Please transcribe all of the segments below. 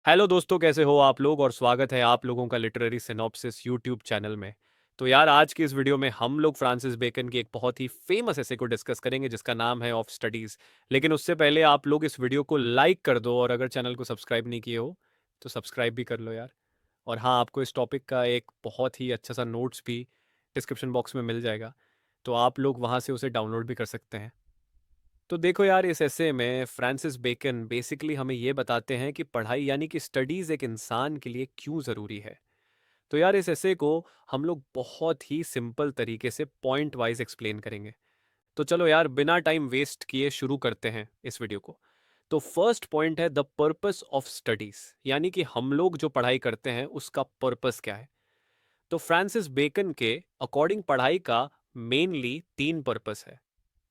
Hello दोस्तों, कैसे हो आप लोग। और स्वागत है आप लोगों का लिटरेरी सिनॉप्सिस यूट्यूब चैनल में। तो यार, आज की इस वीडियो में हम लोग फ्रांसिस बेकन की एक बहुत ही फेमस ऐसे को डिस्कस करेंगे जिसका नाम है ऑफ स्टडीज़। लेकिन उससे पहले आप लोग इस वीडियो को लाइक कर दो, और अगर चैनल को सब्सक्राइब नहीं किए हो तो सब्सक्राइब भी कर लो यार। और हाँ, आपको इस टॉपिक का एक बहुत ही अच्छा सा नोट्स भी डिस्क्रिप्शन बॉक्स में मिल जाएगा, तो आप लोग वहाँ से उसे डाउनलोड भी कर सकते हैं। तो देखो यार, इस ऐसे में फ्रांसिस बेकन बेसिकली हमें ये बताते हैं कि पढ़ाई यानी कि स्टडीज़ एक इंसान के लिए क्यों ज़रूरी है। तो यार, इस ऐसे को हम लोग बहुत ही सिंपल तरीके से पॉइंट वाइज एक्सप्लेन करेंगे। तो चलो यार, बिना टाइम वेस्ट किए शुरू करते हैं इस वीडियो को। तो फर्स्ट पॉइंट है द पर्पस ऑफ स्टडीज़, यानी कि हम लोग जो पढ़ाई करते हैं उसका पर्पस क्या है। तो फ्रांसिस बेकन के अकॉर्डिंग पढ़ाई का मेनली तीन पर्पस है।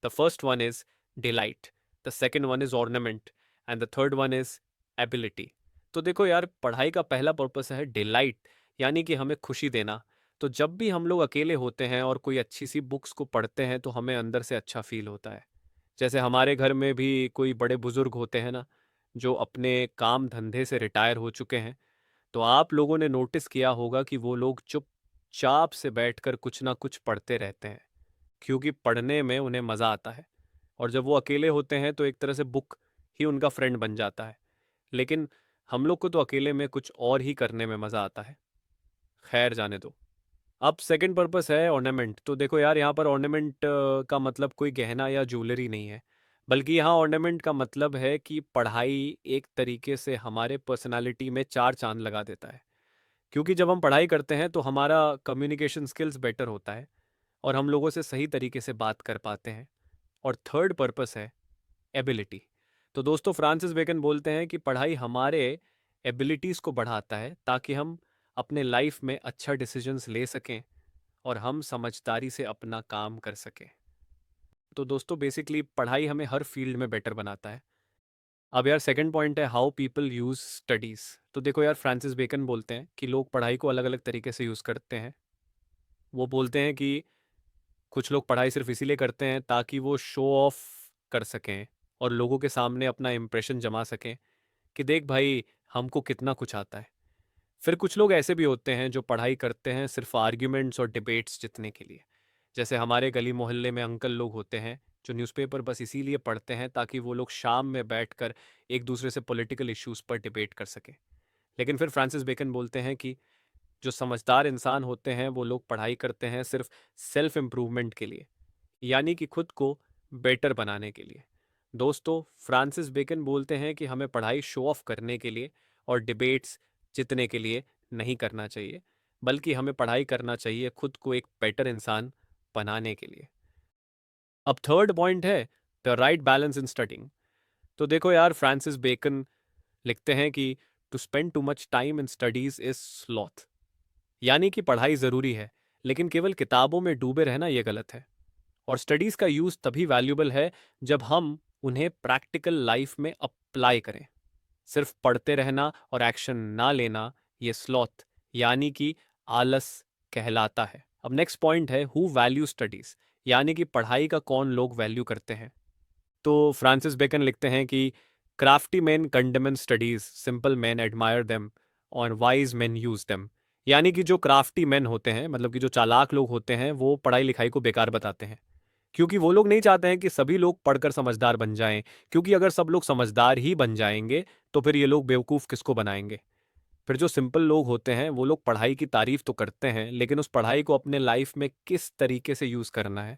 The first one is delight, the second one is ornament, and the third one is ability. तो देखो यार, पढ़ाई का पहला पर्पस है डिलाइट, यानी कि हमें खुशी देना। तो जब भी हम लोग अकेले होते हैं और कोई अच्छी सी बुक्स को पढ़ते हैं तो हमें अंदर से अच्छा फील होता है। जैसे हमारे घर में भी कोई बड़े बुजुर्ग होते हैं ना, जो अपने काम धंधे से रिटायर हो चुके हैं, तो आप लोगों ने नोटिस किया होगा कि वो लोग चुपचाप से बैठकर कुछ ना कुछ पढ़ते रहते हैं, क्योंकि पढ़ने में उन्हें मज़ा आता है। और जब वो अकेले होते हैं तो एक तरह से बुक ही उनका फ्रेंड बन जाता है। लेकिन हम लोग को तो अकेले में कुछ और ही करने में मज़ा आता है। खैर, जाने दो। अब सेकंड पर्पस है ऑर्नामेंट। तो देखो यार, यहाँ पर ऑर्नामेंट का मतलब कोई गहना या ज्वेलरी नहीं है, बल्कि यहाँ ऑर्नामेंट का मतलब है कि पढ़ाई एक तरीके से हमारे पर्सनालिटी में चार चांद लगा देता है। क्योंकि जब हम पढ़ाई करते हैं तो हमारा कम्युनिकेशन स्किल्स बेटर होता है और हम लोगों से सही तरीके से बात कर पाते हैं। और थर्ड पर्पस है एबिलिटी। तो दोस्तों, फ्रांसिस बेकन बोलते हैं कि पढ़ाई हमारे एबिलिटीज़ को बढ़ाता है ताकि हम अपने लाइफ में अच्छा डिसीजंस ले सकें और हम समझदारी से अपना काम कर सकें। तो दोस्तों, बेसिकली पढ़ाई हमें हर फील्ड में बेटर बनाता है। अब यार, सेकंड पॉइंट है हाउ पीपल यूज़ स्टडीज़। तो देखो यार, फ्रांसिस बेकन बोलते हैं कि लोग पढ़ाई को अलग अलग तरीके से यूज़ करते हैं। वो बोलते हैं कि कुछ लोग पढ़ाई सिर्फ इसीलिए करते हैं ताकि वो शो ऑफ कर सकें और लोगों के सामने अपना इम्प्रेशन जमा सकें कि देख भाई, हमको कितना कुछ आता है। फिर कुछ लोग ऐसे भी होते हैं जो पढ़ाई करते हैं सिर्फ आर्ग्यूमेंट्स और डिबेट्स जीतने के लिए। जैसे हमारे गली मोहल्ले में अंकल लोग होते हैं जो न्यूज़पेपर बस इसीलिए पढ़ते हैं ताकि वो लोग शाम में बैठकर एक दूसरे से पॉलिटिकल इश्यूज पर डिबेट कर सकें। लेकिन फिर फ्रांसिस बेकन बोलते हैं कि जो समझदार इंसान होते हैं वो लोग पढ़ाई करते हैं सिर्फ सेल्फ इम्प्रूवमेंट के लिए, यानी कि खुद को बेटर बनाने के लिए। दोस्तों, फ्रांसिस बेकन बोलते हैं कि हमें पढ़ाई शो ऑफ करने के लिए और डिबेट्स जीतने के लिए नहीं करना चाहिए, बल्कि हमें पढ़ाई करना चाहिए खुद को एक बेटर इंसान बनाने के लिए। अब थर्ड पॉइंट है the right balance in studying. तो देखो यार, फ्रांसिस बेकन लिखते हैं कि to spend too much time in studies is sloth, यानी कि पढ़ाई ज़रूरी है लेकिन केवल किताबों में डूबे रहना ये गलत है। और स्टडीज़ का यूज़ तभी वैल्यूबल है जब हम उन्हें प्रैक्टिकल लाइफ में अप्लाई करें। सिर्फ पढ़ते रहना और एक्शन ना लेना, ये स्लॉथ यानी कि आलस कहलाता है। अब नेक्स्ट पॉइंट है हु वैल्यू स्टडीज़, यानी कि पढ़ाई का कौन लोग वैल्यू करते हैं। तो फ्रांसिस बेकन लिखते हैं कि crafty man condemn studies, simple man admire them और वाइज मैन यूज देम। यानी कि जो क्राफ्टी मैन होते हैं, मतलब कि जो चालाक लोग होते हैं, वो पढ़ाई लिखाई को बेकार बताते हैं, क्योंकि वो लोग नहीं चाहते हैं कि सभी लोग पढ़कर समझदार बन जाएं। क्योंकि अगर सब लोग समझदार ही बन जाएंगे तो फिर ये लोग बेवकूफ़ किसको बनाएंगे। फिर जो सिंपल लोग होते हैं वो लोग पढ़ाई की तारीफ तो करते हैं, लेकिन उस पढ़ाई को अपने लाइफ में किस तरीके से यूज़ करना है,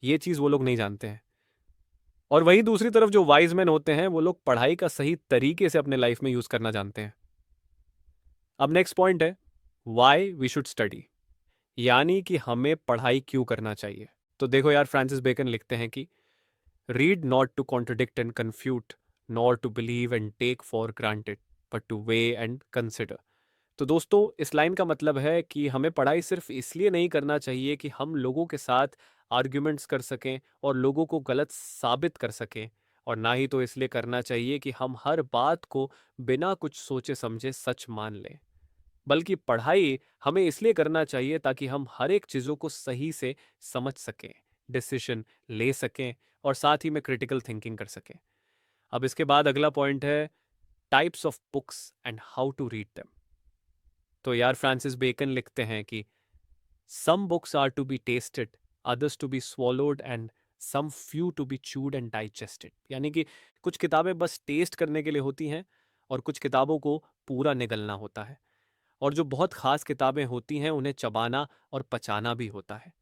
ये चीज़ वो लोग नहीं जानते हैं। और वहीं दूसरी तरफ जो वाइज मैन होते हैं वो लोग पढ़ाई का सही तरीके से अपने लाइफ में यूज करना जानते हैं। अब नेक्स्ट पॉइंट है वाई वी शुड स्टडी, यानी कि हमें पढ़ाई क्यों करना चाहिए। तो देखो यार, फ्रांसिस बेकन लिखते हैं कि read not to contradict and confute, nor to believe and take for granted, but to weigh and consider. तो दोस्तों, इस लाइन का मतलब है कि हमें पढ़ाई सिर्फ इसलिए नहीं करना चाहिए कि हम लोगों के साथ आर्ग्यूमेंट्स कर सकें और लोगों को गलत साबित कर सकें, और ना ही तो इसलिए करना चाहिए कि हम हर बात को बिना कुछ सोचे समझे सच मान लें। बल्कि पढ़ाई हमें इसलिए करना चाहिए ताकि हम हर एक चीज़ों को सही से समझ सकें, डिसीजन ले सकें और साथ ही में क्रिटिकल थिंकिंग कर सकें। अब इसके बाद अगला पॉइंट है types of books and how to read them. तो यार फ्रांसिस बेकन लिखते हैं कि some books are to be tasted, others to be swallowed and some few to be chewed and digested. यानी कि कुछ किताबें बस टेस्ट करने के लिए होती हैं और कुछ किताबों को पूरा निगलना होता है। और जो बहुत खास किताबें होती हैं उन्हें चबाना और पचाना भी होता है।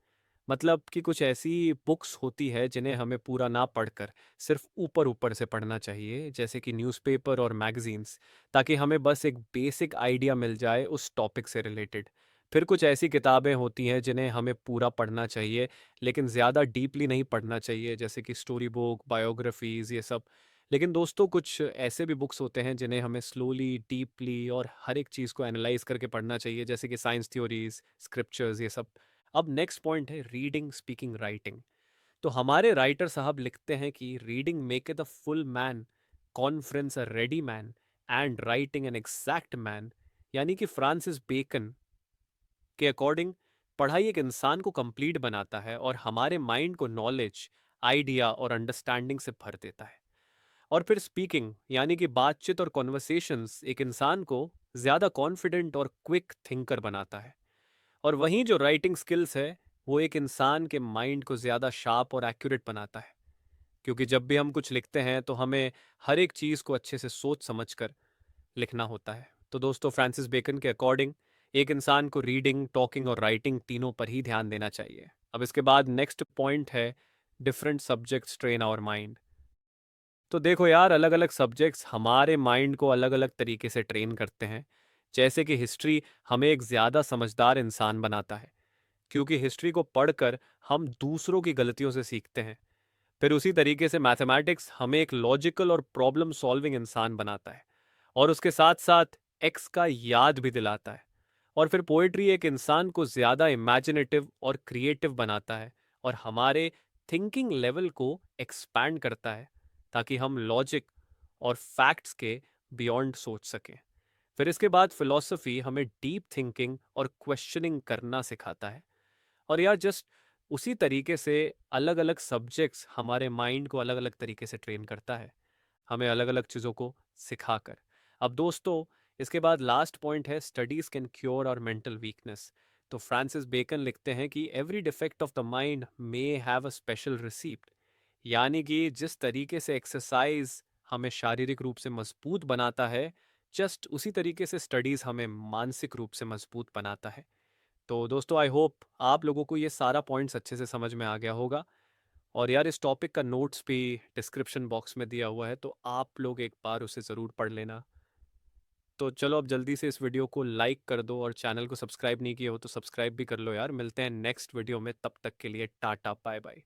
मतलब कि कुछ ऐसी बुक्स होती है जिन्हें हमें पूरा ना पढ़कर सिर्फ ऊपर ऊपर से पढ़ना चाहिए, जैसे कि न्यूज़पेपर और मैगजीन्स, ताकि हमें बस एक बेसिक आइडिया मिल जाए उस टॉपिक से रिलेटेड। फिर कुछ ऐसी किताबें होती हैं जिन्हें हमें पूरा पढ़ना चाहिए, लेकिन ज़्यादा डीपली नहीं पढ़ना चाहिए, जैसे कि स्टोरी बुक, बायोग्राफीज़, ये सब। लेकिन दोस्तों कुछ ऐसे भी बुक्स होते हैं जिन्हें हमें स्लोली, डीपली और हर एक चीज़ को एनालाइज करके पढ़ना चाहिए, जैसे कि साइंस थ्योरीज, स्क्रिप्चर्स, ये सब। अब नेक्स्ट पॉइंट है रीडिंग, स्पीकिंग, राइटिंग। तो हमारे राइटर साहब लिखते हैं कि reading make the full man, conference a ready man, and writing an exact man. यानी कि फ्रांसिस बेकन के अकॉर्डिंग पढ़ाई एक इंसान को कंप्लीट बनाता है और हमारे माइंड को नॉलेज, आइडिया और अंडरस्टैंडिंग से भर देता है। और फिर स्पीकिंग यानी कि बातचीत और कॉन्वर्सेशंस एक इंसान को ज़्यादा कॉन्फिडेंट और क्विक थिंकर बनाता है। और वहीं जो राइटिंग स्किल्स है वो एक इंसान के माइंड को ज़्यादा शार्प और एक्यूरेट बनाता है, क्योंकि जब भी हम कुछ लिखते हैं तो हमें हर एक चीज़ को अच्छे से सोच समझ कर लिखना होता है। तो दोस्तों फ्रांसिस बेकन के अकॉर्डिंग एक इंसान को रीडिंग, टॉकिंग और राइटिंग तीनों पर ही ध्यान देना चाहिए। अब इसके बाद नेक्स्ट पॉइंट है different subjects train our mind. तो देखो यार, अलग अलग सब्जेक्ट्स हमारे माइंड को अलग अलग तरीके से ट्रेन करते हैं। जैसे कि हिस्ट्री हमें एक ज़्यादा समझदार इंसान बनाता है, क्योंकि हिस्ट्री को पढ़कर हम दूसरों की गलतियों से सीखते हैं। फिर उसी तरीके से मैथमेटिक्स हमें एक लॉजिकल और प्रॉब्लम सॉल्विंग इंसान बनाता है, और उसके साथ साथ एक्स का याद भी दिलाता है। और फिर पोएट्री एक इंसान को ज़्यादा इमेजिनेटिव और क्रिएटिव बनाता है और हमारे थिंकिंग लेवल को एक्सपैंड करता है, ताकि हम लॉजिक और फैक्ट्स के बियॉन्ड सोच सकें। फिर इसके बाद फिलॉसफी हमें डीप थिंकिंग और क्वेश्चनिंग करना सिखाता है। और यार जस्ट उसी तरीके से अलग अलग सब्जेक्ट्स हमारे माइंड को अलग अलग तरीके से ट्रेन करता है, हमें अलग अलग चीज़ों को सिखाकर। अब दोस्तों इसके बाद लास्ट पॉइंट है स्टडीज कैन क्योर और मेंटल वीकनेस। तो फ्रांसिस बेकन लिखते हैं कि every defect of the mind may have a special receipt. यानी कि जिस तरीके से एक्सरसाइज हमें शारीरिक रूप से मजबूत बनाता है, जस्ट उसी तरीके से स्टडीज हमें मानसिक रूप से मजबूत बनाता है। तो दोस्तों आई होप आप लोगों को ये सारा पॉइंट्स अच्छे से समझ में आ गया होगा। और यार इस टॉपिक का नोट्स भी डिस्क्रिप्शन बॉक्स में दिया हुआ है, तो आप लोग एक बार उसे ज़रूर पढ़ लेना। तो चलो अब जल्दी से इस वीडियो को लाइक कर दो, और चैनल को सब्सक्राइब नहीं किए हो तो सब्सक्राइब भी कर लो यार। मिलते हैं नेक्स्ट वीडियो में, तब तक के लिए टाटा बाय बाय।